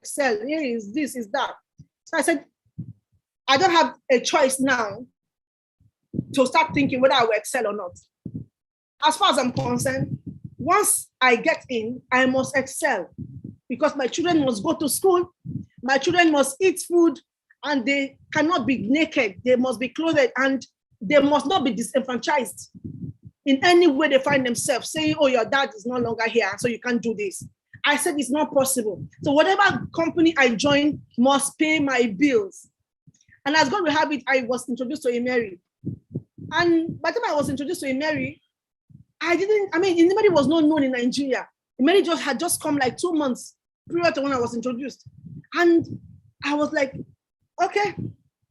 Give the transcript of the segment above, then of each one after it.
excel. Here is this, is that. So I said, I don't have a choice now to start thinking whether I will excel or not. As far as I'm concerned, once I get in, I must excel because my children must go to school, my children must eat food, and they cannot be naked. They must be clothed, and they must not be disenfranchised in any way they find themselves, saying, oh, your dad is no longer here, so you can't do this. I said it's not possible. So whatever company I join must pay my bills. And as God will have it, I was introduced to a Mary. And by the time I was introduced to a Mary, Mary was not known in Nigeria. Mary had just come like 2 months prior to when I was introduced. And I was like, okay,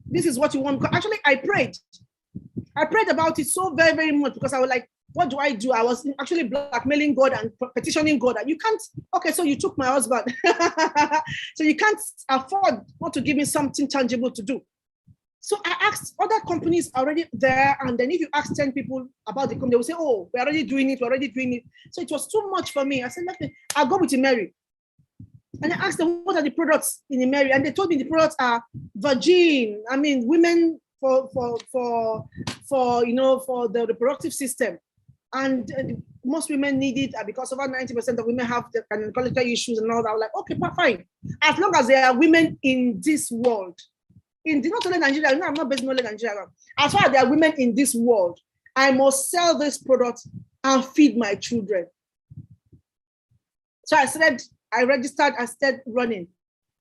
this is what you want. Actually, I prayed about it so very, very much because I was like, what do I do? I was actually blackmailing God and petitioning God. You can't, okay, so you took my husband. So you can't afford not to give me something tangible to do. So I asked other companies already there. And then if you ask 10 people about the company, they will say, oh, we're already doing it. So it was too much for me. I said, okay, I'll go with Mary. And I asked them, what are the products in Mary? And they told me the products are virgin. Women for the reproductive system. And most women need it because over 90% of women have the gynecological issues and all that. I was like, okay, fine. As long as there are women in this world, not only Nigeria, I'm not based in only Nigeria. As far as there are women in this world, I must sell this product and feed my children. So I registered, I started running.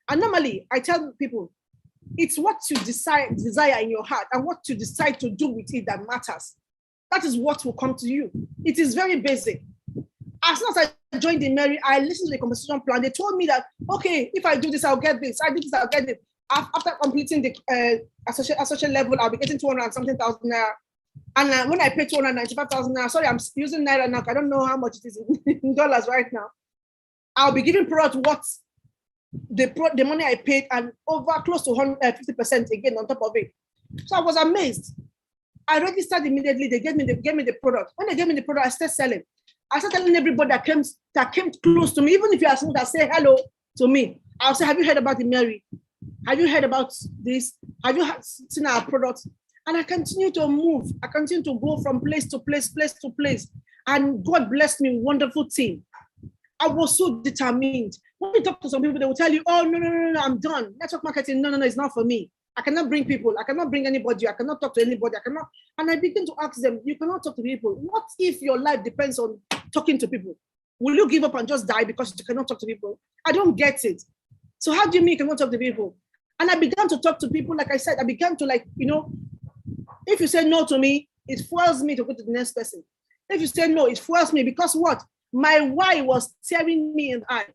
And normally I tell people, it's what you desire in your heart and what you decide to do with it that matters. That is what will come to you. It is very basic. As soon as I joined the Mary, I listened to the compensation plan. They told me that, okay, if I do this, I'll get this. I do this, I'll get it. After completing the associate level, I'll be getting 200 and something thousand naira. And when I pay 295,000 naira, sorry, I'm using naira now. I don't know how much it is in dollars right now. I'll be giving product what the money I paid and over close to 150% again on top of it. So I was amazed. I registered immediately. They gave me the product. When they gave me the product, I started selling. I started telling everybody that came close to me, even if you are someone that say hello to me, I'll say, have you heard about the Mary? Have you heard about this? Have you seen our product? And I continue to move. I continue to go from place to place to place. And God blessed me, wonderful team. I was so determined. When you talk to some people, they will tell you, oh, no, I'm done. Network marketing, no, it's not for me. I cannot bring people. I cannot bring anybody. I cannot talk to anybody. And I begin to ask them, you cannot talk to people. What if your life depends on talking to people? Will you give up and just die because you cannot talk to people? I don't get it. So how do you mean you cannot talk to people? And I began to talk to people. Like I said, I began to if you say no to me, it fuels me to go to the next person. If you say no, it fuels me because what? My why was tearing me in the eye.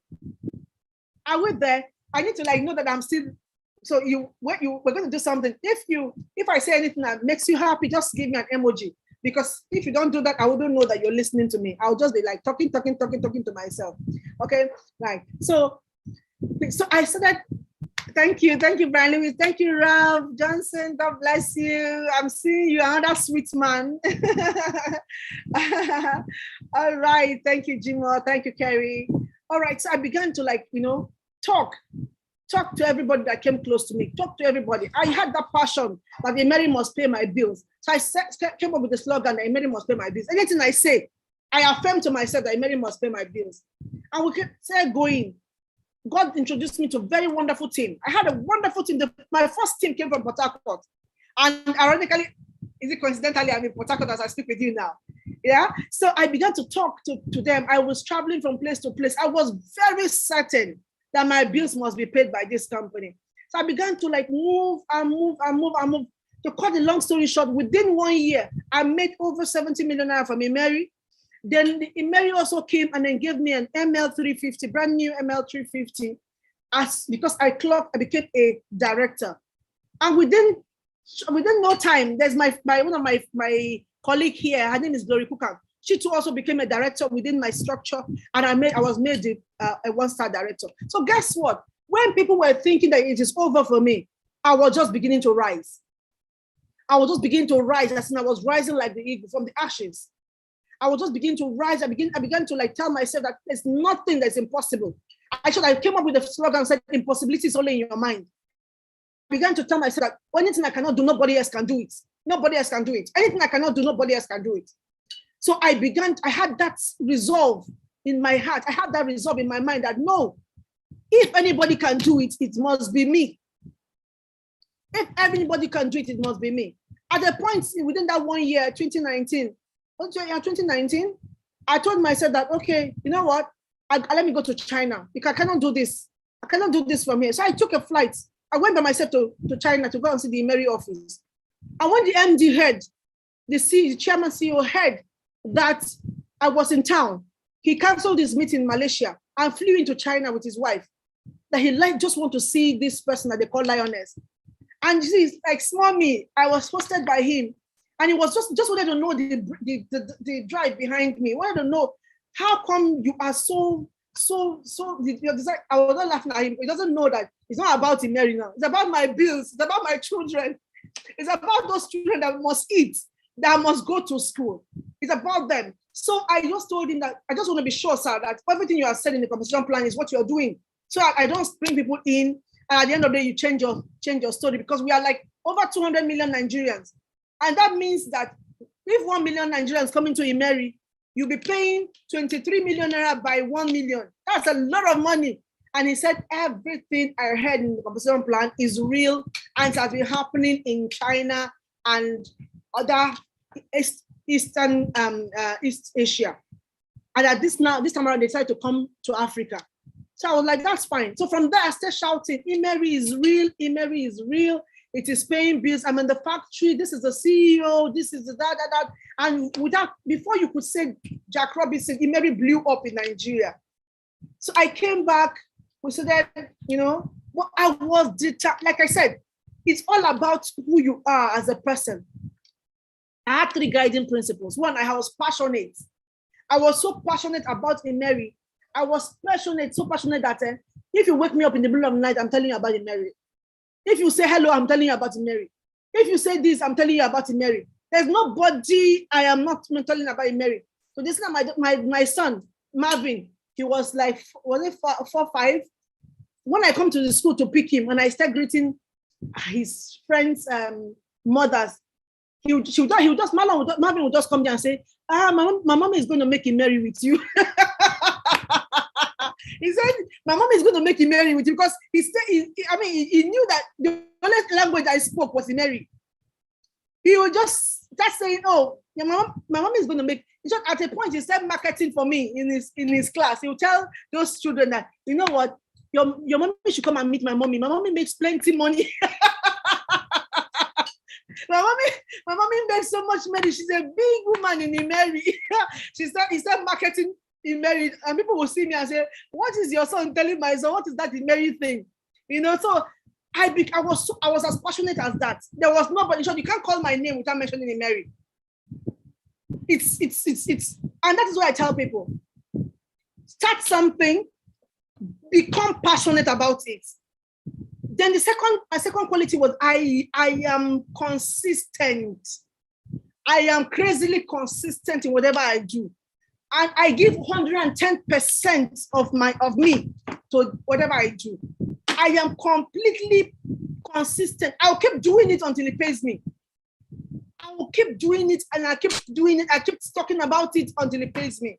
I went there. I need to know that I'm still. So we're going to do something. If I say anything that makes you happy, just give me an emoji. Because if you don't do that, I wouldn't know that you're listening to me. I'll just be like talking to myself. Okay, right. So I said that. Thank you, Brian Lewis. Thank you, Rob Johnson. God bless you. I'm seeing you, another sweet man. All right. Thank you, Jimo. Thank you, Kerry. All right. So I began to talk to everybody that came close to me. Talk to everybody. I had that passion that the Mary must pay my bills. So I came up with the slogan that Mary must pay my bills. Anything I say, I affirm to myself that Mary must pay my bills. And we kept going. God introduced me to a very wonderful team. I had a wonderful team. My first team came from Port Harcourt. And ironically, is it coincidentally, I'm in Port Harcourt as I speak with you now. Yeah. So I began to talk to them. I was traveling from place to place. I was very certain that my bills must be paid by this company. So I began to move. To cut the long story short, within 1 year, I made over 70 million naira from Mary. Then Mary also came and then gave me an ML350, brand new ML350, because I became a director. And within no time, there's one of my colleague here. Her name is Glory Kukan. She too also became a director within my structure, and I was made a one-star director. So guess what? When people were thinking that it is over for me, I was just beginning to rise. I was just beginning to rise, as in I was rising like the eagle from the ashes. I was just beginning to rise. I began to tell myself that there's nothing that's impossible. I came up with a slogan and said, impossibility is only in your mind. I began to tell myself that anything I cannot do, nobody else can do it. Nobody else can do it. Anything I cannot do, nobody else can do it. So I had that resolve in my heart. I had that resolve in my mind that no, if anybody can do it, it must be me. If anybody can do it, it must be me. At a point within that 1 year, 2019, I told myself that, okay, you know what? Let me go to China because I cannot do this. I cannot do this from here. So I took a flight. I went by myself to China to go and see the Mary office. And when the MD heard, the chairman CEO heard that I was in town, he canceled his meeting in Malaysia and flew into China with his wife. That he just want to see this person that they call Lioness. And she's like, small me, I was hosted by him. And he was just wanted to know the drive behind me. Wanted to know how come you are so I was not laughing at him. He doesn't know that it's not about him marrying now. It's about my bills. It's about my children. It's about those children that must eat, that must go to school. It's about them. So I just told him that I just want to be sure, sir, that everything you have said in the compensation plan is what you're doing. So I don't bring people in, and at the end of the day, you change your story, because we are like over 200 million Nigerians. And that means that if 1 million Nigerians come into Imeri, you'll be paying 23 million naira by 1 million. That's a lot of money. And he said, everything I heard in the compensation plan is real, and it has been happening in China and other East Asia. And at this time around, they decided to come to Africa. So I was like, that's fine. So from there, I started shouting, Imeri is real, Imeri is real. It is paying bills. I'm in the factory. This is the CEO. This is the that. And before you could say Jack Robinson, Imeri blew up in Nigeria. So I came back. We said that, but I was determined. Like I said, it's all about who you are as a person. I had 3 guiding principles. One, I was passionate. I was so passionate about Imeri. I was so passionate that if you wake me up in the middle of the night, I'm telling you about Imeri. If you say hello, I'm telling you about Imeri. If you say this, I'm telling you about Imeri. There's nobody I am not telling about Imeri. So this is my son, Marvin. He was like, was it 4, 5? When I come to the school to pick him and I start greeting his friends' mothers, Marvin would just come there and say, my mom is going to make him marry with you. He said, my mom is going to make him marry with you, because he knew that the only language I spoke was Imeri. He would just start saying, oh, my mom is going to make. Just at a point, he started marketing for me in his class. He would tell those children that, you know what, your mommy should come and meet my mommy. My mommy makes plenty money. My mommy makes so much money. She's a big woman in Imeri. He started marketing Imeri, and people will see me and say, what is your son telling my son? What is that Imeri thing? So I was as passionate as that. There was nobody. So you can't call my name without mentioning Imeri. It's and that is what I tell people. Start something, become passionate about it. Then my second quality was I am consistent. I am crazily consistent in whatever I do. And I give 110% of me to whatever I do. I am completely consistent. I'll keep doing it until it pays me. I will keep doing it, and I keep doing it. I keep talking about it until it pays me.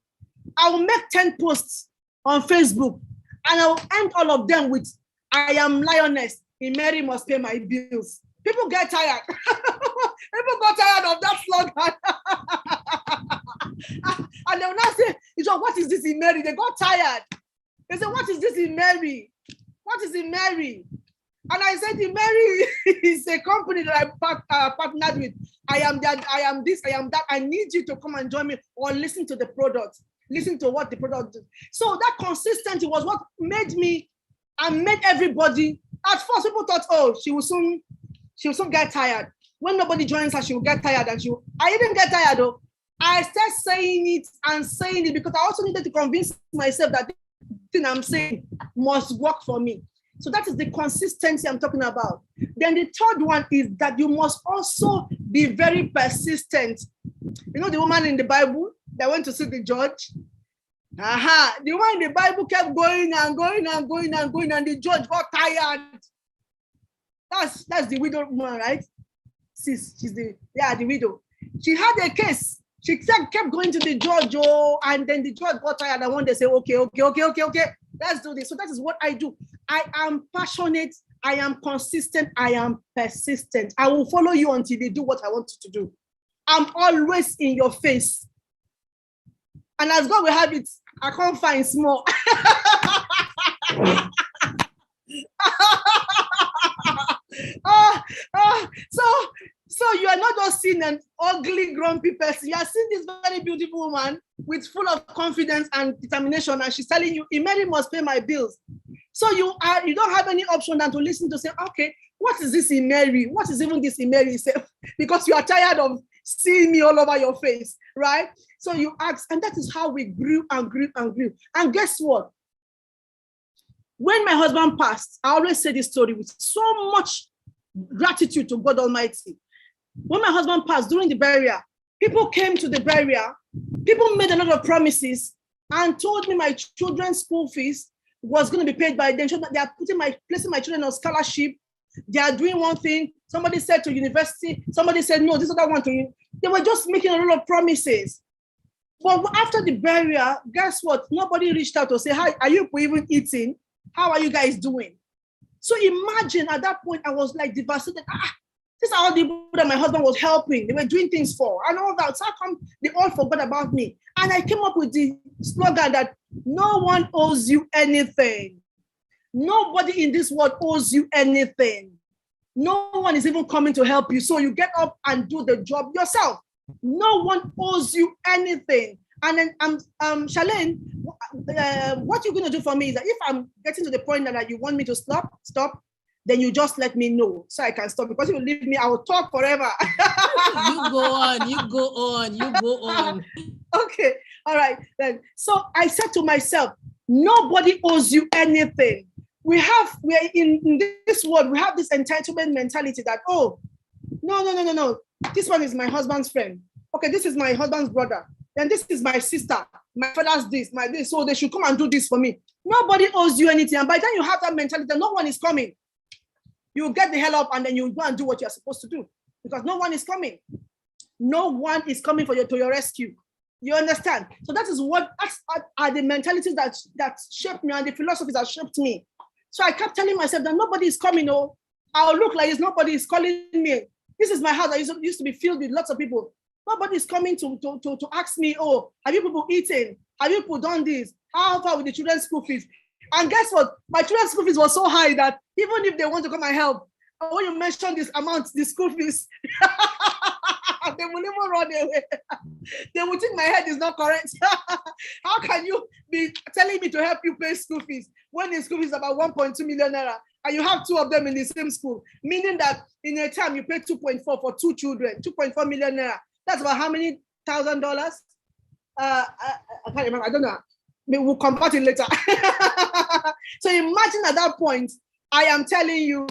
I will make 10 posts on Facebook, and I will end all of them with, I am Lioness. Imeri must pay my bills. People get tired. People got tired of that slogan. And they will now say, what is this Imeri? They got tired. They said, what is this Imeri? What is Imeri? And I said, Imeri is a company that I partnered with. I am that, I am this, I am that. I need you to come and join me, or listen to the product. Listen to what the product does. So that consistency was what made me and made everybody. At first, people thought, oh, she will soon get tired. When nobody joins her, she will get tired. I didn't get tired though. I started saying it because I also needed to convince myself that the thing I'm saying must work for me. So that is the consistency I'm talking about. Then the third one is that you must also be very persistent. The woman in the Bible that went to see the judge, Aha, the one in the Bible kept going and going and going and going, and the judge got tired. That's the widow woman, right? She's the widow. She had a case. She kept going to the judge, and then the judge got tired. And one day say, okay, let's do this. So that is what I do. I am passionate. I am consistent. I am persistent. I will follow you until they do what I want you to do. I'm always in your face. And as God will have it, I can't find small. So you are not just seeing an ugly, grumpy person. You are seeing this very beautiful woman with full of confidence and determination, and she's telling you, Mary must pay my bills. So you don't have any option than to listen to say, okay, what is this in Mary? What is even this in Mary? Because you are tired of seeing me all over your face, right? So you ask, and that is how we grew and grew and grew. And guess what? When my husband passed, I always say this story with so much gratitude to God Almighty. When my husband passed during the burial, people came to the burial, people made a lot of promises and told me my children's school fees was going to be paid by them. They are placing my children on scholarship. They are doing one thing. Somebody said to university, somebody said, no, this other one to you. They were just making a lot of promises. But after the burial, guess what? Nobody reached out to say, hi, are you even eating? How are you guys doing? So imagine at that point, I was like devastated. These are all the people that my husband was helping. They were doing things for and all that. So how come they all forgot about me? And I came up with the slogan that no one owes you anything. Nobody in this world owes you anything. No one is even coming to help you. So you get up and do the job yourself. No one owes you anything. And then, Charlene, what you're going to do for me is that if I'm getting to the point that you want me to stop, then you just let me know so I can stop. Because if you leave me, I will talk forever. You go on. Okay, all right. Then, so I said to myself, nobody owes you anything. We're in this world, we have this entitlement mentality that, oh, no. This one is my husband's friend. Okay, this is my husband's brother. Then this is my sister. My father's this, my this. So they should come and do this for me. Nobody owes you anything. And by the time you have that mentality, no one is coming. You get the hell up and then you go and do what you're supposed to do. Because no one is coming. No one is coming to your rescue. You understand? So that's are the mentalities that shaped me and the philosophies that shaped me. So I kept telling myself that nobody is coming. Oh, I'll look like this. Nobody is calling me. This is my house. I used to be filled with lots of people. Nobody is coming to ask me, oh, have you people eaten? Have you people done this? How far with the children's school fees? And guess what? My children's school fees was so high that even if they want to come and help, when you mention this amount, the school fees, they will even run away. They will think my head is not correct. How can you be telling me to help you pay school fees when the school fees is about 1.2 million naira and you have two of them in the same school? Meaning that in a time you pay 2.4 for two children, 2.4 million naira. That's about how many $1,000? I can't remember. I don't know. We'll convert it later. So imagine at that point, I am telling you,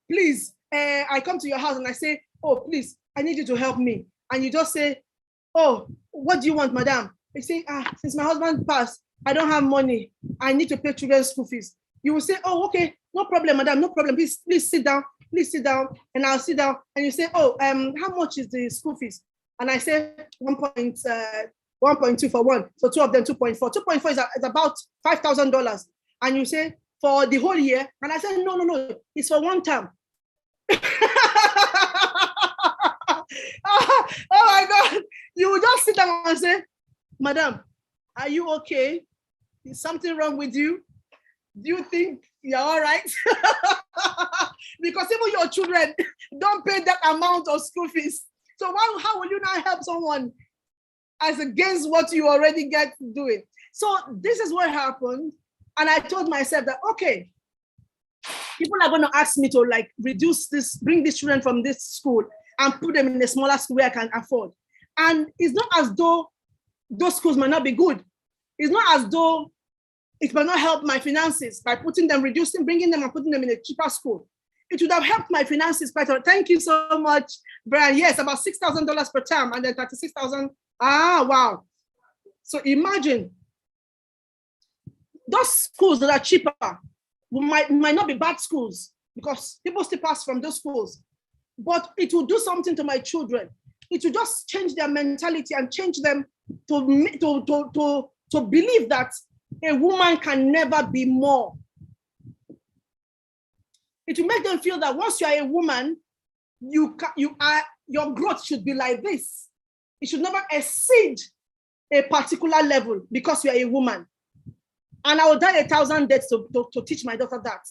please, I come to your house and I say, oh, please, I need you to help me. And you just say, oh, what do you want, madam? You say, since my husband passed, I don't have money. I need to pay children's school fees. You will say, oh, okay, no problem, madam, no problem. Please sit down. Please sit down. And I'll sit down. And you say, oh, how much is the school fees? And I say 1.2 for one. So two of them, 2.4. 2.4 is about $5,000. And you say, for the whole year? And I said, no, it's for one term. Oh my God. You will just sit down and say, madam, are you okay? Is something wrong with you? Do you think you're all right? Because even your children don't pay that amount of school fees. So how will you now help someone as against what you already get doing? So this is what happened. And I told myself that, okay, people are going to ask me to like reduce this, bring these children from this school and put them in a smaller school where I can afford. And it's not as though those schools might not be good. It's not as though it might not help my finances by bringing them and putting them in a cheaper school. It would have helped my finances quite a lot. Thank you so much, Brian. Yes, about $6,000 per term and then 36,000. Wow. So imagine those schools that are cheaper might not be bad schools because people still pass from those schools, but it will do something to my children. It will just change their mentality and change them to believe that a woman can never be more. It will make them feel that once you are a woman, your growth should be like this. It should never exceed a particular level because you are a woman. And I will die 1,000 deaths to teach my daughter that.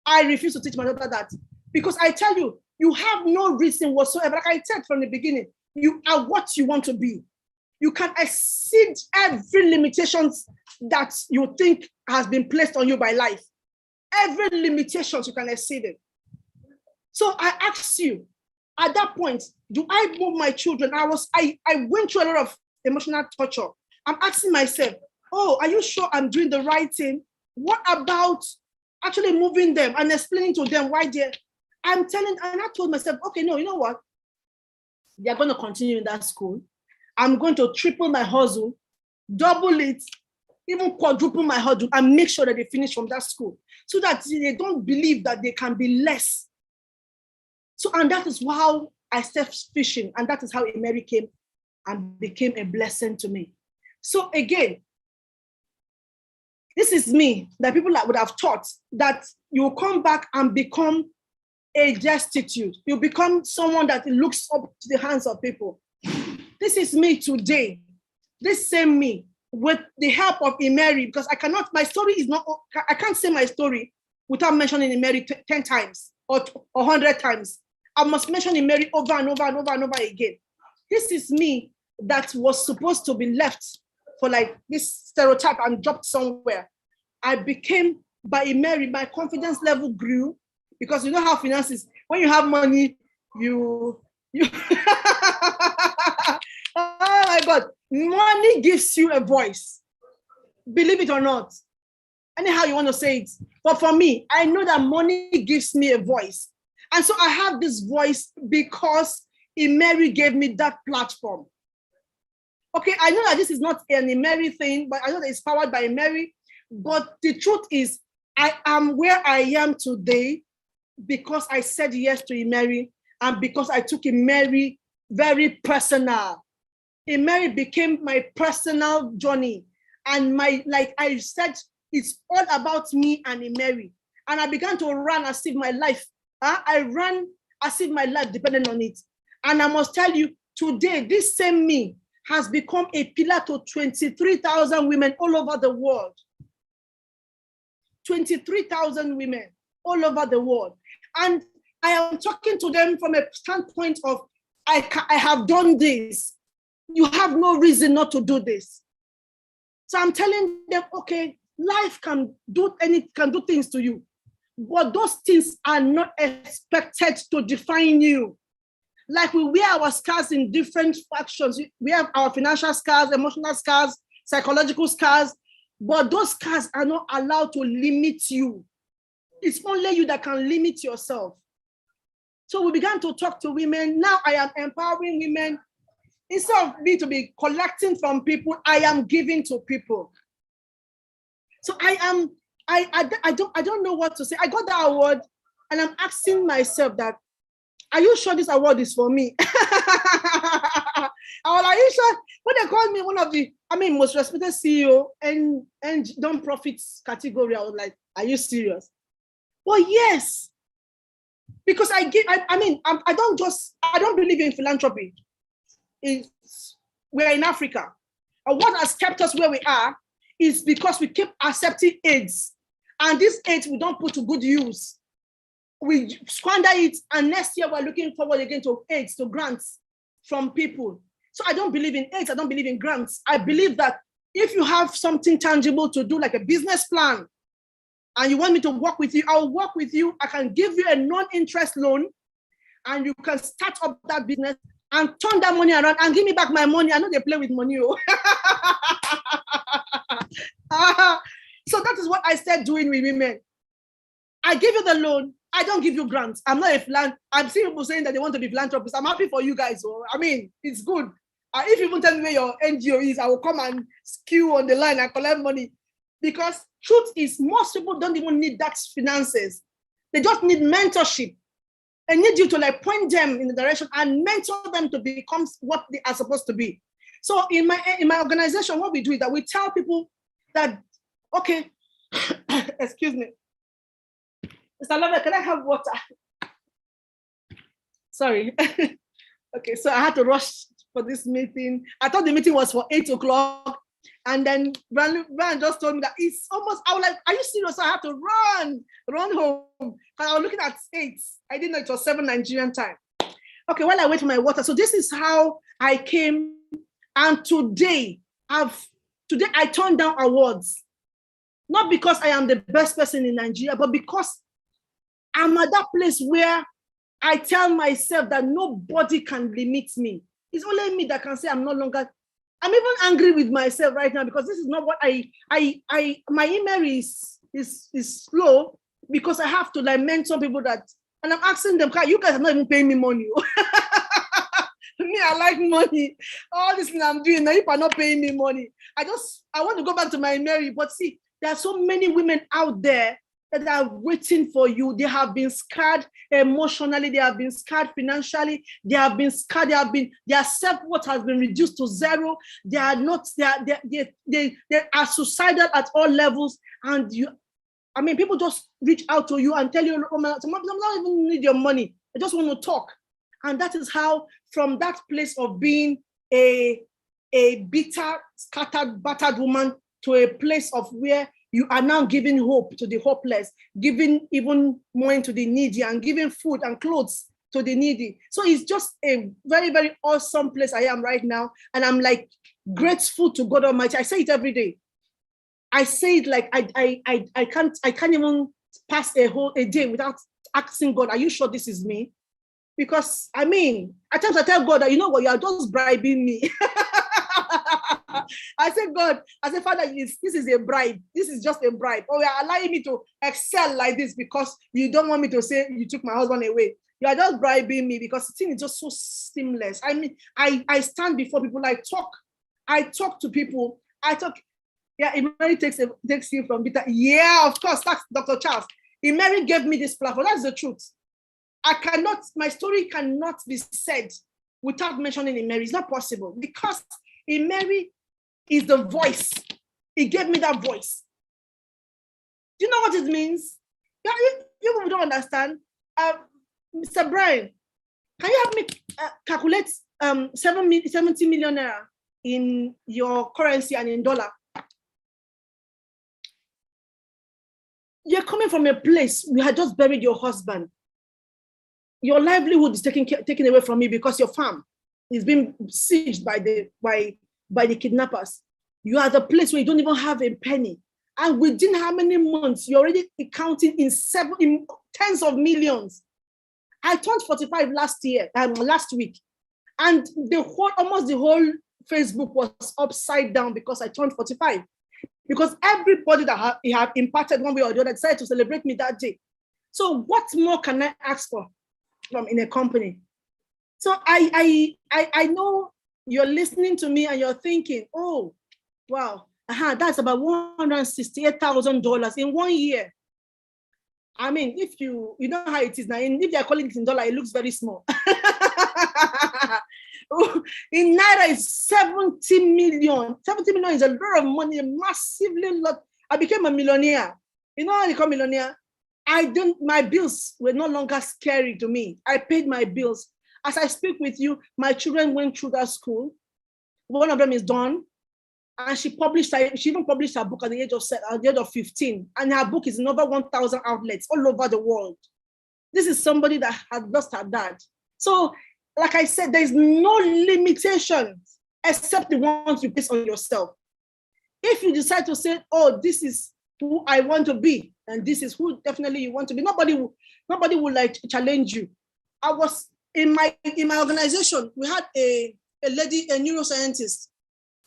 I refuse to teach my daughter that because I tell you, you have no reason whatsoever. Like I said from the beginning, you are what you want to be. You can exceed every limitations that you think has been placed on you by life. Every limitation you can exceed it. So I ask you, at that point, do I move my children? I went through a lot of emotional torture. I'm asking myself, oh, are you sure I'm doing the right thing? What about actually moving them and explaining to them why and I told myself, okay, no, you know what? They're going to continue in that school. I'm going to triple my hustle, double it, even quadruple my hustle, and make sure that they finish from that school so that they don't believe that they can be less. So, and that is how I started fishing, and that is how Mary came and became a blessing to me. So again, this is me that people would have thought that you come back and become a destitute. You become someone that looks up to the hands of people. This is me today. This same me with the help of Mary, because I can't say my story without mentioning Mary 10 times or 100 times. I must mention Mary over and over and over and over again. This is me that was supposed to be left for like this stereotype and dropped somewhere. I became, by Mary, my confidence level grew because you know how finances, when you have money, you oh my God, money gives you a voice. Believe it or not. Anyhow you want to say it. But for me, I know that money gives me a voice. And so I have this voice because Mary gave me that platform. Okay, I know that this is not an Mary thing, but I know that it's powered by Mary. But the truth is, I am where I am today because I said yes to Mary and because I took Mary very personal. Mary became my personal journey. And like I said, it's all about me and Mary. And I began to run as if my life, I ran as if my life depended on it. And I must tell you, today, this same me has become a pillar to 23,000 women all over the world. 23,000 women all over the world. And I am talking to them from a standpoint of, I have done this. You have no reason not to do this. So I'm telling them, okay, life can do things to you, but those things are not expected to define you. Like we wear our scars in different factions. We have our financial scars, emotional scars, psychological scars, but those scars are not allowed to limit you. It's only you that can limit yourself. So we began to talk to women. Now I am empowering women. Instead of me to be collecting from people, I am giving to people. So I don't know what to say. I got that award and I'm asking myself that, are you sure this award is for me? I was like, are you sure? When they called me one of the, most respected CEO and non-profits category, I was like, are you serious? Well, yes. Because I don't believe in philanthropy. We're in Africa. And what has kept us where we are is because we keep accepting aids. And this aids we don't put to good use. We squander it, and next year we're looking forward again to aids, to grants from people. So I don't believe in aids, I don't believe in grants. I believe that if you have something tangible to do, like a business plan, and you want me to work with you, I'll work with you. I can give you a non-interest loan, and you can start up that business and turn that money around and give me back my money. I know they play with money. Oh. So that is what I started doing with women. I give you the loan. I don't give you grants. I'm not a philanthropist. I'm seeing people saying that they want to be philanthropists. I'm happy for you guys. Oh. It's good. If you even tell me where your NGO is, I will come and queue on the line and collect money. Because truth is, most people don't even need that finances. They just need mentorship. I need you to like point them in the direction and mentor them to become what they are supposed to be. So in my organization, what we do is that we tell people that, okay, excuse me, Mr. Lover, can I have water? Sorry. Okay, so I had to rush for this meeting. I thought the meeting was for 8 o'clock. And then Brian just told me that it's almost, I was like, are you serious? So I had to run home. Because I was looking at 8. I didn't know it was 7 Nigerian time. Okay, while I wait for my water. So this is how I came. And today I turned down awards. Not because I am the best person in Nigeria, but because I'm at that place where I tell myself that nobody can limit me. It's only me that can say I'm no longer. I'm even angry with myself right now because this is not what my email is slow because I have to like mentor people that, and I'm asking them, you guys are not even paying me money. Me, I like money. All this thing I'm doing now, you are not paying me money. I want to go back to my Mary, but see, there are so many women out there that are waiting for you. They have been scarred emotionally. They have been scarred financially. They have been scarred. Their self-worth has been reduced to 0. They are not. They are suicidal at all levels. And people just reach out to you and tell you, "Oh, some don't even need your money. I just want to talk." And that is how, from that place of being a bitter, scattered, battered woman to a place of where you are now giving hope to the hopeless, giving even more to the needy, and giving food and clothes to the needy. So it's just a very, very awesome place I am right now. And I'm like grateful to God Almighty. I say it every day. I say it like I can't even pass a day without asking God, are you sure this is me? Because at times I tell God that, you know what, you are just bribing me. I say, God, Father, this is a bribe. This is just a bribe. Or you are allowing me to excel like this because you don't want me to say you took my husband away. You are just bribing me because the thing is just so seamless. I stand before people. I talk to people. Yeah, Mary takes you from bitter. Yeah, of course, that's Dr. Charles. Mary gave me this platform. That's the truth. My story cannot be said without mentioning Mary. It's not possible because Mary is the voice. He gave me that voice. Do you know what it means? You don't understand. Mr. Brian, can you help me calculate 70 million naira in your currency and in dollar? You're coming from a place where you had just buried your husband. Your livelihood is taken away from you because your farm is being sieged by the kidnappers. You are the place where you don't even have a penny. And within how many months, you're already counting in tens of millions. I turned 45 last week. And almost the whole Facebook was upside down because I turned 45. Because everybody that have impacted one way or the other decided to celebrate me that day. So what more can I ask for from in a company? So I know you're listening to me and you're thinking, oh, wow, that's about $168,000 in 1 year. If you know how it is now, if you're calling it in dollar, it looks very small. In Naira, it's 70 million. 70 million is a lot of money, a massively lot. I became a millionaire. You know how you become millionaire? My bills were no longer scary to me. I paid my bills. As I speak with you, my children went through that school. One of them is done. And she even published her book at the age of 15. And her book is in over 1,000 outlets all over the world. This is somebody that had lost her dad. So, like I said, there's no limitations except the ones you place on yourself. If you decide to say, oh, this is who I want to be, and this is who definitely you want to be, nobody will like challenge you. I was in my organization, we had a lady, a neuroscientist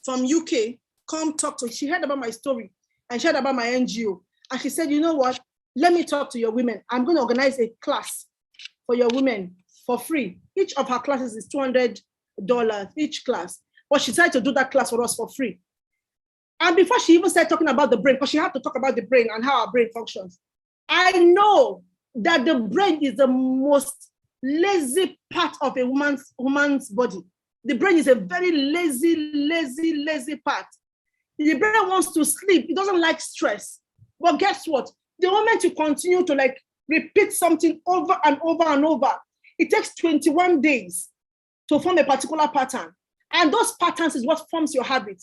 from UK, come talk to. She heard about my story and she heard about my NGO. And she said, you know what? Let me talk to your women. I'm going to organize a class for your women for free. Each of her classes is $200 each class. but she decided to do that class for us for free. And before she even started talking about the brain, because she had to talk about the brain and how our brain functions, I know that the brain is the most lazy part of a woman's body. The brain is a very lazy part. The brain wants to sleep. It doesn't like stress. But guess what? The moment you continue to like repeat something over and over, it takes 21 days to form a particular pattern. And those patterns is what forms your habit.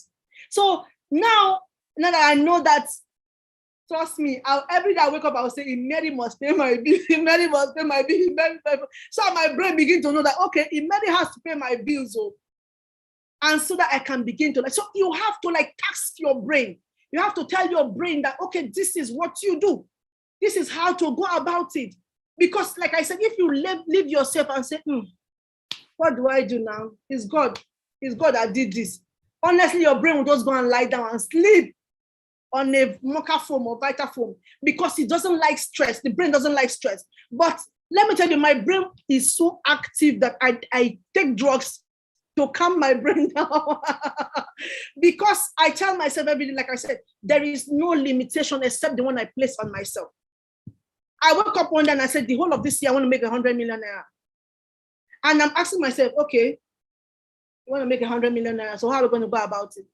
So now that I know that, trust me, every day I wake up, I will say, Mary must pay my bill. Mary must pay my bill. So my brain begins to know that, okay, Mary has to pay my bills. And so that I can begin to, so you have to like task your brain. You have to tell your brain that, okay, this is what you do. This is how to go about it. Because like I said, if you leave yourself and say, what do I do now? It's God. It's God that did this. Honestly, your brain will just go and lie down and sleep on a mocha foam or vita foam because it doesn't like stress. The brain doesn't like stress. But let me tell you, my brain is so active that I take drugs to calm my brain down. Because I tell myself every day, like I said, there is no limitation except the one I place on myself. I woke up one day and I said, the whole of this year, I want to make 100 million naira. And I'm asking myself, okay, you want to make 100 million naira, so how are we going to go about it?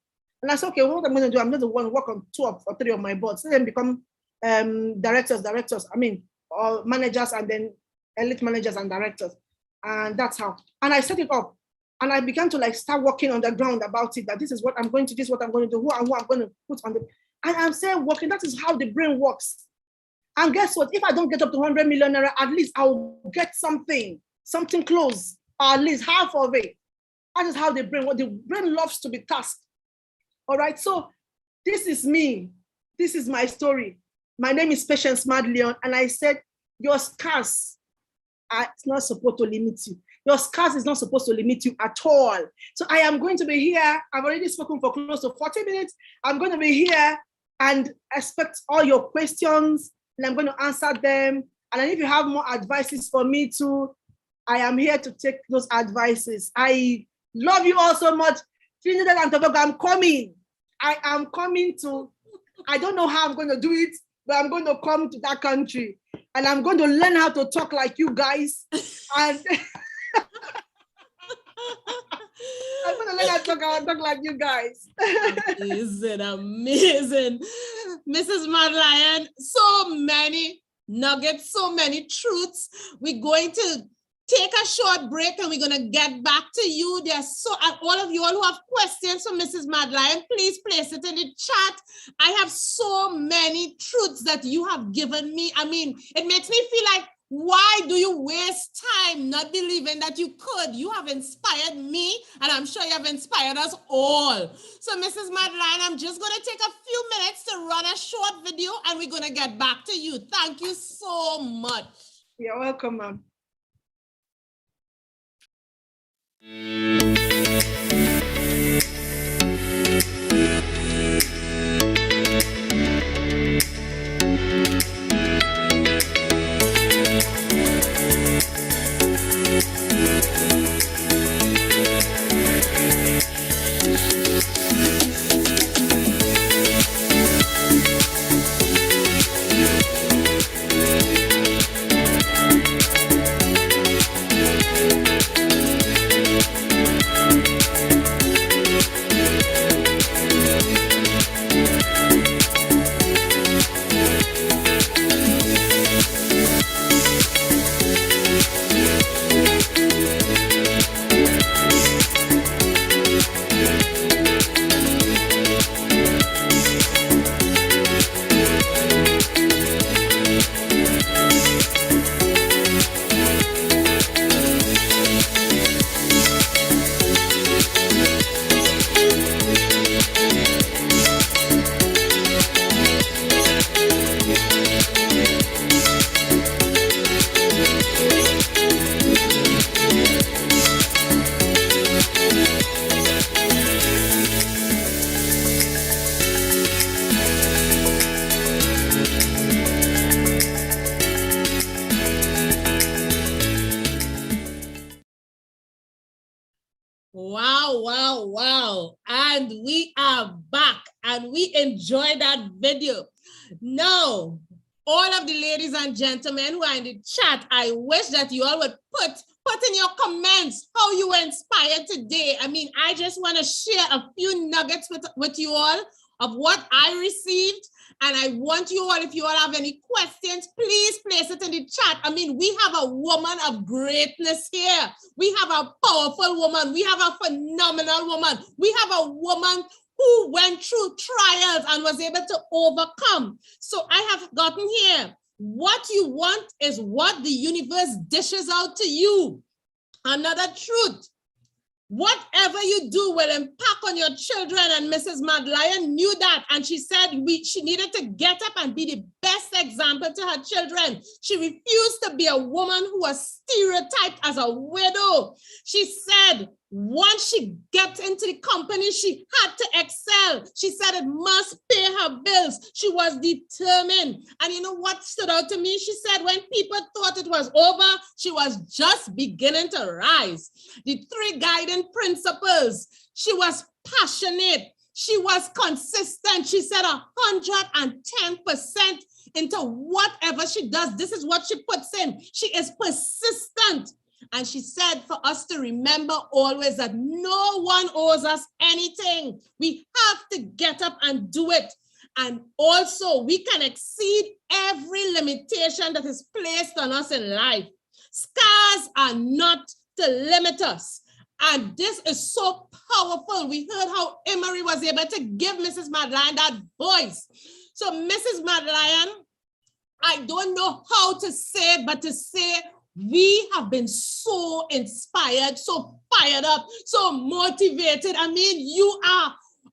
And I said, okay, what I'm going to do, I'm going to want to work on 2 or 3 of my boards, so then become directors, or managers, and then elite managers and directors. And that's how. And I set it up. And I began to like start working on the ground about it, that this is what I'm going to do, this is what I'm going to do, who I'm going to put on the, and I'm saying working, that is how the brain works. And guess what? If I don't get up to 100 million naira, at least I'll get something close, or at least half of it. That is how the brain loves to be tasked. All right, so this is me. This is my story. My name is Patience Madlion, and I said, your scars are not supposed to limit you. Your scars is not supposed to limit you at all. So I am going to be here. I've already spoken for close to 40 minutes. I'm going to be here and expect all your questions, and I'm going to answer them. And then if you have more advices for me too, I am here to take those advices. I love you all so much. Trinidad and Tobago, I'm coming. I am coming to, I don't know how I'm going to do it, but I'm going to come to that country and I'm going to learn how to talk like you guys. And I'm going to learn how to talk like you guys. Amazing. Mrs. Madlion, so many nuggets, so many truths. We're going to take a short break and we're going to get back to you. There's all of you all who have questions for Mrs. Madlion, please place it in the chat. I have so many truths that you have given me. I mean, it makes me feel like, why do you waste time not believing that you could? You have inspired me, and I'm sure you have inspired us all. So, Mrs. Madlion, I'm just going to take a few minutes to run a short video, and we're going to get back to you. Thank you so much. You're welcome, ma'am. Wow, wow, wow. And we are back and we enjoyed that video. Now, all of the ladies and gentlemen who are in the chat, I wish that you all would put in your comments how you were inspired today. I mean, I just want to share a few nuggets with you all of what I received. And I want you all, if you all have any questions, please place it in the chat. I mean, we have a woman of greatness here. We have a powerful woman. We have a phenomenal woman. We have a woman who went through trials and was able to overcome. So I have gotten here. What you want is what the universe dishes out to you. Another truth. Whatever you do will impact on your children, and Mrs. Madlion knew that, and she said she needed to get up and be the best example to her children. She refused to be a woman who was stereotyped as a widow. She said once she got into the company, she had to excel. She said it must pay her bills. She was determined. And you know what stood out to me? She said when people thought it was over, she was just beginning to rise. The 3 guiding principles. She was passionate. She was consistent. She said 110% into whatever she does. This is what she puts in. She is persistent. And she said for us to remember always that no one owes us anything. We have to get up and do it. And also we can exceed every limitation that is placed on us in life. Scars are not to limit us. And this is so powerful. We heard how Emery was able to give Mrs. Madlion that voice. So Mrs. Madlion, I don't know how to say it, but to say we have been so inspired, so fired up, so motivated. I mean,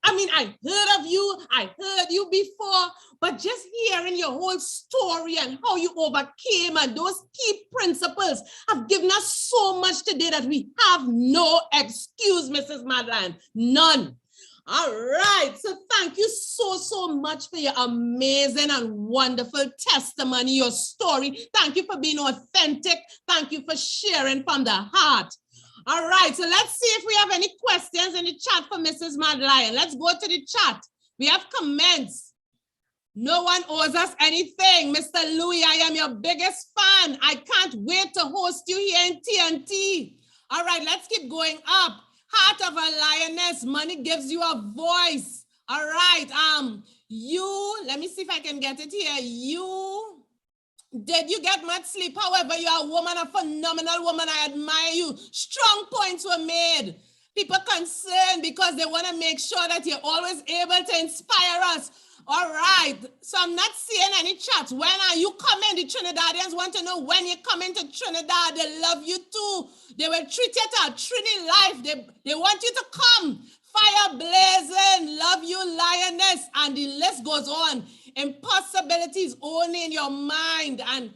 I heard of you, I heard you before, but just hearing your whole story and how you overcame and those key principles have given us so much today that we have no excuse, Mrs. Madlion, none. All right, so thank you so much for your amazing and wonderful testimony, your story. Thank you for being authentic. Thank you for sharing from the heart. All right, so let's see if we have any questions in the chat for Mrs. Madlion. Let's go to the chat. We have comments. No one owes us anything. Mr. Louis, I am your biggest fan. I can't wait to host you here in TNT. All right, let's keep going up. Heart of a lioness, money gives you a voice. All right, let me see if I can get it here. Did you get much sleep? However, you're a woman, a phenomenal woman. I admire you. Strong points were made. People concerned because they want to make sure that you're always able to inspire us. All right, so I'm not seeing any chats. When are you coming? The Trinidadians want to know when you're coming to Trinidad. They love you too. They will treat you to a Trini life. They want you to come. Fire blazing, love you, lioness, and the list goes on. Impossibilities only in your mind. And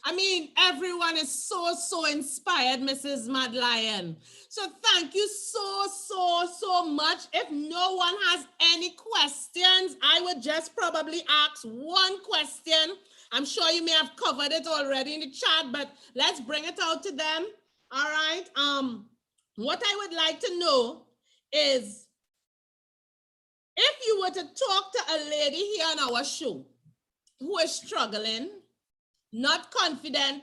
I mean, everyone is so inspired, Mrs. Madlion. So thank you so much. If no one has any questions, I would just probably ask one question. I'm sure you may have covered it already in the chat, but let's bring it out to them. All right. What I would like to know is if you were to talk to a lady here on our show who is struggling, not confident,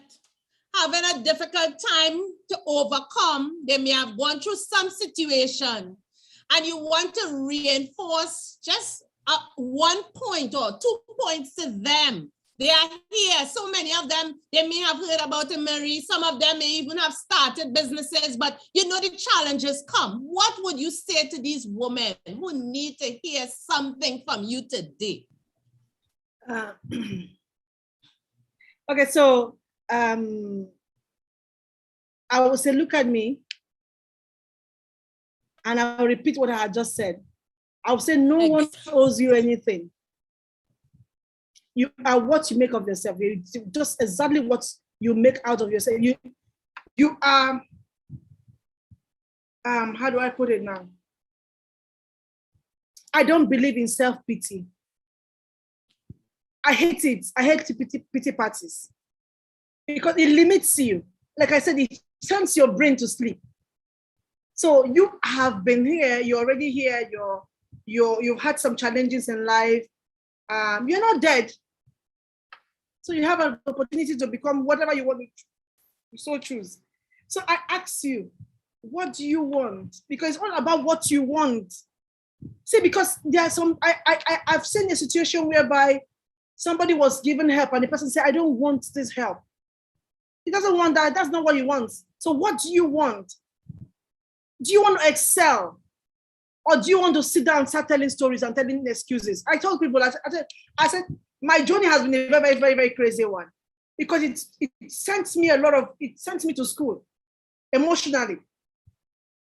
having a difficult time to overcome, they may have gone through some situation, and you want to reinforce just 1 point or 2 points to them. They are here. So many of them, they may have heard about Emery. Some of them may even have started businesses, but you know the challenges come. What would you say to these women who need to hear something from you today? Okay, so I will say, look at me, and I'll repeat what I had just said. I will say, no one owes you anything. You are what you make of yourself. You're just exactly what you make out of yourself. You are, how do I put it now? I don't believe in self-pity. I hate it. I hate pity parties because it limits you. Like I said, it turns your brain to sleep. So you have been here, you're already here, you've had some challenges in life. You're not dead. So you have an opportunity to become whatever you want to so choose. So I ask you, what do you want? Because it's all about what you want. See, because there are some, I've seen a situation whereby somebody was given help and the person said, I don't want this help. He doesn't want that. That's not what he wants. So what do you want? Do you want to excel? Or do you want to sit down and start telling stories and telling excuses? I told people, I said, my journey has been a very, very, very, very crazy one because it sent me to school emotionally.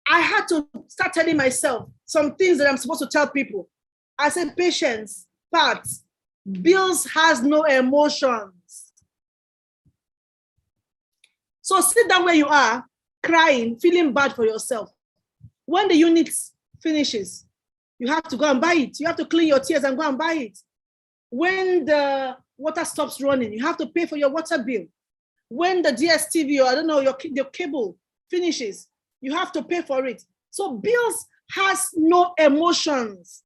I had to start telling myself some things that I'm supposed to tell people. I said, patience, parts, bills has no emotions. So sit down where you are, crying, feeling bad for yourself. When the unit finishes, you have to go and buy it. You have to clean your tears and go and buy it. When the water stops running, you have to pay for your water bill. When the DSTV or I don't know, your cable finishes, you have to pay for it. So bills has no emotions.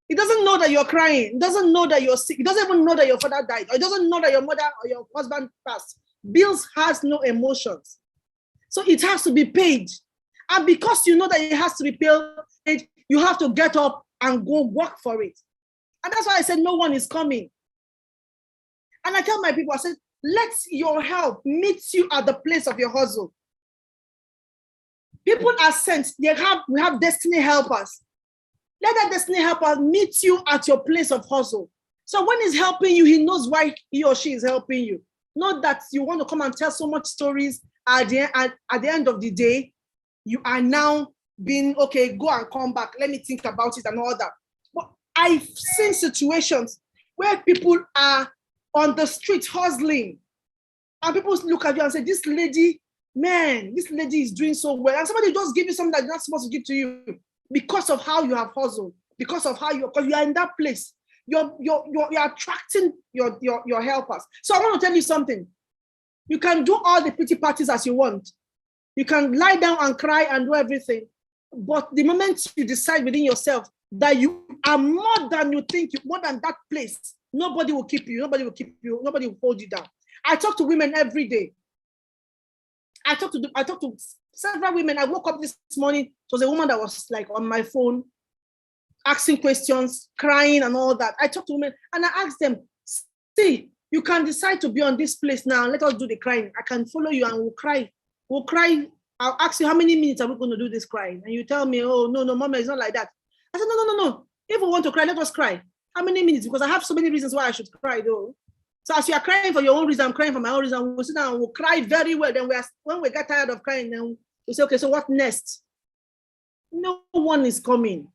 It doesn't know that you're crying. It doesn't know that you're sick. It doesn't even know that your father died. Or it doesn't know that your mother or your husband passed. Bills has no emotions. So it has to be paid. And because you know that it has to be paid, you have to get up and go work for it. And that's why I said no one is coming. And I tell my people, I said, let your help meet you at the place of your hustle. People are sent. We have destiny helpers. Let that destiny helper meet you at your place of hustle. So when he's helping you, he knows why he or she is helping you. Not that you want to come and tell so much stories at the end of the day. You are now being, okay, go and come back. Let me think about it and all that. But I've seen situations where people are on the street hustling. And people look at you and say, this lady is doing so well. And somebody just give you something that they're not supposed to give to you because of how you have hustled, because you are in that place. You're attracting your helpers. So I want to tell you something. You can do all the pretty parties as you want. You can lie down and cry and do everything. But the moment you decide within yourself that you are more than you think, more than that place, nobody will keep you. Nobody will hold you down. I talk to women every day. I talk to several women. I woke up this morning. It was a woman that was like on my phone, asking questions, crying and all that. I talk to women and I ask them, see, you can decide to be on this place now. Let us do the crying. I can follow you and we'll cry. We'll cry. I'll ask you, how many minutes are we going to do this crying? And you tell me, oh, no, Mama, it's not like that. I said, no. If we want to cry, let us cry. How many minutes? Because I have so many reasons why I should cry, though. So as you are crying for your own reason, I'm crying for my own reason. We'll sit down and we'll cry very well. Then when we get tired of crying, then we'll say, okay, so what next? No one is coming.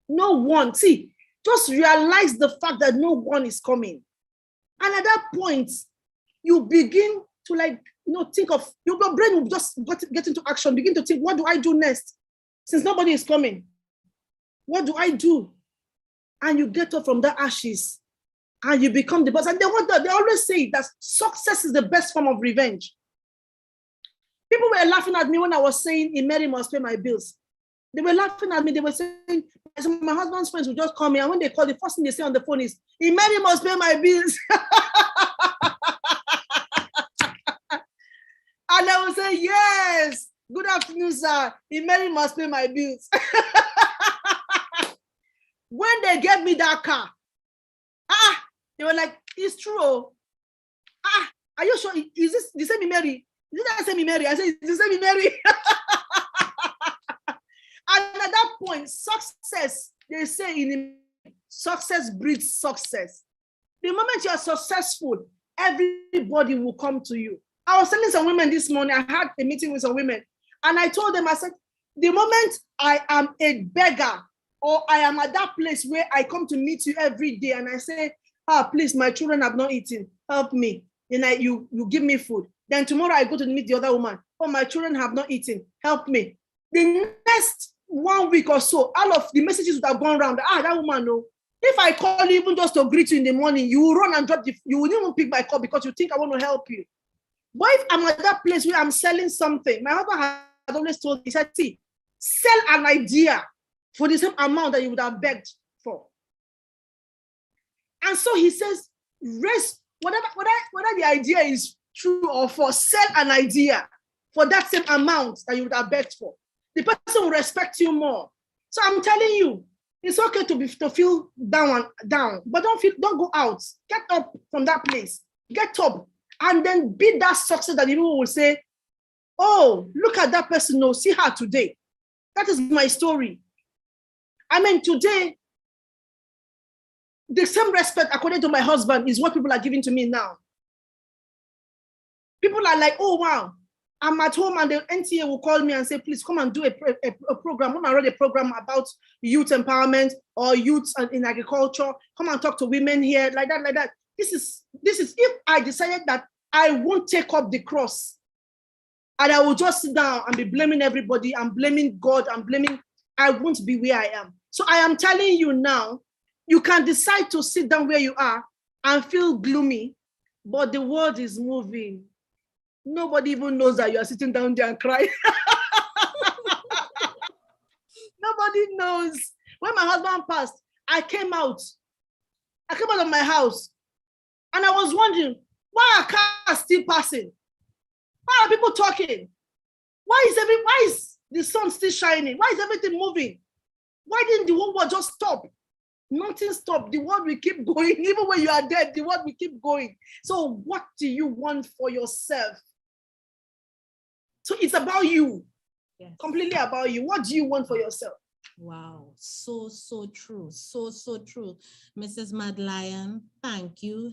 No one. See, just realize the fact that no one is coming. And at that point, you begin to think of, your brain will just get into action, begin to think, what do I do next? Since nobody is coming, what do I do? And you get up from the ashes and you become the boss. And they always say that success is the best form of revenge. People were laughing at me when I was saying, Mary must pay my bills. They were laughing at me. They were saying, my husband's friends would just call me. And when they call, the first thing they say on the phone is, Mary must pay my bills. And I will say, yes, good afternoon, sir. Mary must pay my bills. When they gave me that car, they were like, it's true. Are you sure? Is this the same Mary? Is it that same Mary? I said, it's the same Mary. And at that point, success, they say success breeds success. The moment you are successful, everybody will come to you. I was telling some women this morning, I had a meeting with some women, and I told them, I said, the moment I am a beggar, or I am at that place where I come to meet you every day, and I say, please, my children have not eaten, help me. Then you give me food. Then tomorrow I go to meet the other woman, my children have not eaten, help me. The next 1 week or so, all of the messages would have gone around, that woman, no. If I call you even just to greet you in the morning, you will run and drop you wouldn't even pick my call because you think I want to help you. But if I'm at that place where I'm selling something, my husband always told me, he said, see, sell an idea for the same amount that you would have begged for. And so he says, raise whether the idea is true or false, sell an idea for that same amount that you would have begged for. The person will respect you more. So I'm telling you, it's okay to feel down, but don't go out. Get up from that place. Get up and then be that success that people will say, oh, look at that person. No, see her today. That is my story. I mean, today, the same respect according to my husband is what people are giving to me now. People are like, oh, wow. I'm at home and the NTA will call me and say, please come and do a program. Come and run a program about youth empowerment or youth in agriculture. Come and talk to women here, like that. This is if I decided that I won't take up the cross and I will just sit down and be blaming everybody, I'm blaming God, I won't be where I am. So I am telling you now, you can decide to sit down where you are and feel gloomy, but the world is moving. Nobody even knows that you are sitting down there and crying. Nobody knows. When my husband passed, I came out of my house and I was wondering, why are cars still passing? Why are people talking? Why is the sun still shining? Why is everything moving? Why didn't the whole world just stop? Nothing stopped. The world will keep going. Even when you are dead, the world will keep going. So what do you want for yourself? So it's about you. Yes. Completely about you. What do you want for yourself? Wow, so true, so true. Mrs. Madlion, thank you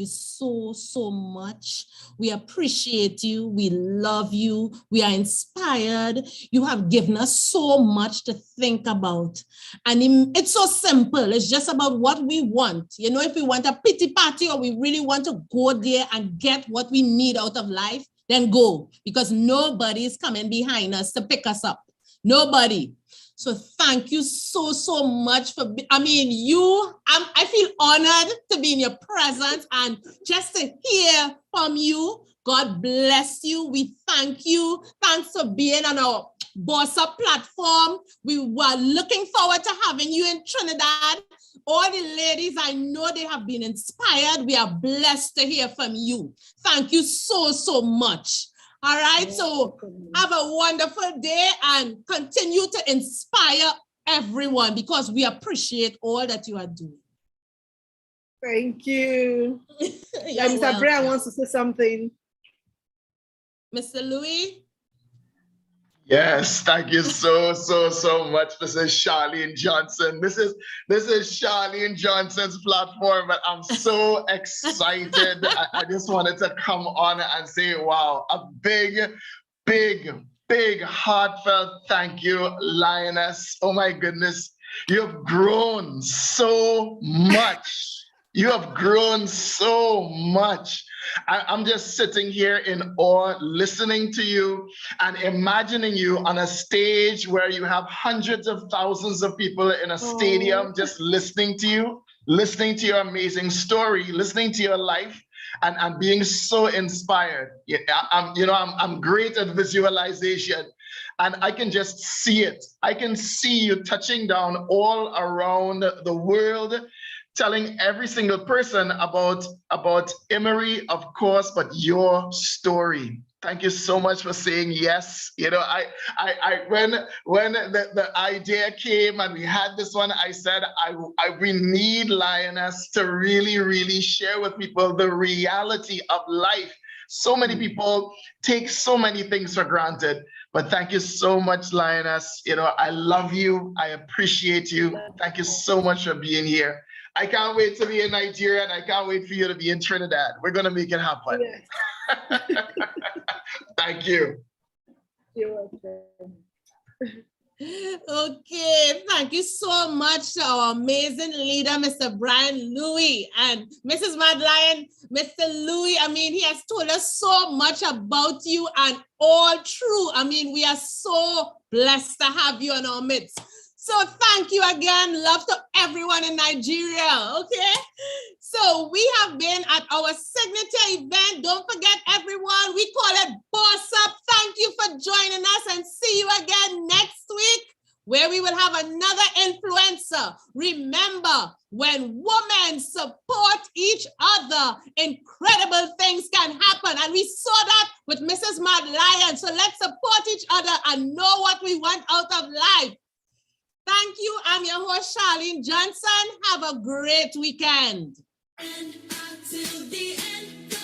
so much. We appreciate you, we love you, we are inspired. You have given us so much to think about. And it's so simple, it's just about what we want. You know, if we want a pity party or we really want to go there and get what we need out of life, then go, because nobody is coming behind us to pick us up. Nobody. So thank you so much for, I feel honored to be in your presence and just to hear from you. God bless you. We thank you. Thanks for being on our Boss Up platform. We were looking forward to having you in Trinidad. All the ladies, I know they have been inspired. We are blessed to hear from you. Thank you so much. All right, so have a wonderful day and continue to inspire everyone because we appreciate all that you are doing. Thank you. Yeah, Mr. Brian wants to say something. Mr. Louis? Yes, thank you so much, Mrs. Charlene Johnson. This is Charlene Johnson's platform, but I'm so excited. I just wanted to come on and say, wow, a big, heartfelt thank you, Lioness. Oh my goodness, you have grown so much. You have grown so much. I'm just sitting here in awe, listening to you and imagining you on a stage where you have hundreds of thousands of people in a stadium just listening to you, listening to your amazing story, listening to your life, and being so inspired. I'm great at visualization. And I can just see it. I can see you touching down all around the world, telling every single person about Emery, of course, but your story. Thank you so much for saying yes. You know, when the idea came and we had this one, I said, we need Lioness to really share with people the reality of life. So many people take so many things for granted, but thank you so much, Lioness. You know, I love you. I appreciate you. Thank you so much for being here. I can't wait to be in Nigeria and I can't wait for you to be in Trinidad. We're going to make it happen. Yes. Thank you. You're welcome. Okay, thank you so much to our amazing leader, Mr. Brian Louis, and Mrs. Madlion. Mr. Louis, I mean, he has told us so much about you and all true. I mean, we are so blessed to have you in our midst. So thank you again. Love to everyone in Nigeria, okay? So we have been at our signature event. Don't forget, everyone, we call it Boss Up. Thank thank you for joining us, and see you again next week, where we will have another influencer. Remember, when women support each other, incredible things can happen. And we saw that with Mrs. Madlion. So let's support each other and know what we want out of life. Thank you. I'm your host, Charlene Johnson. Have a great weekend. And until the end.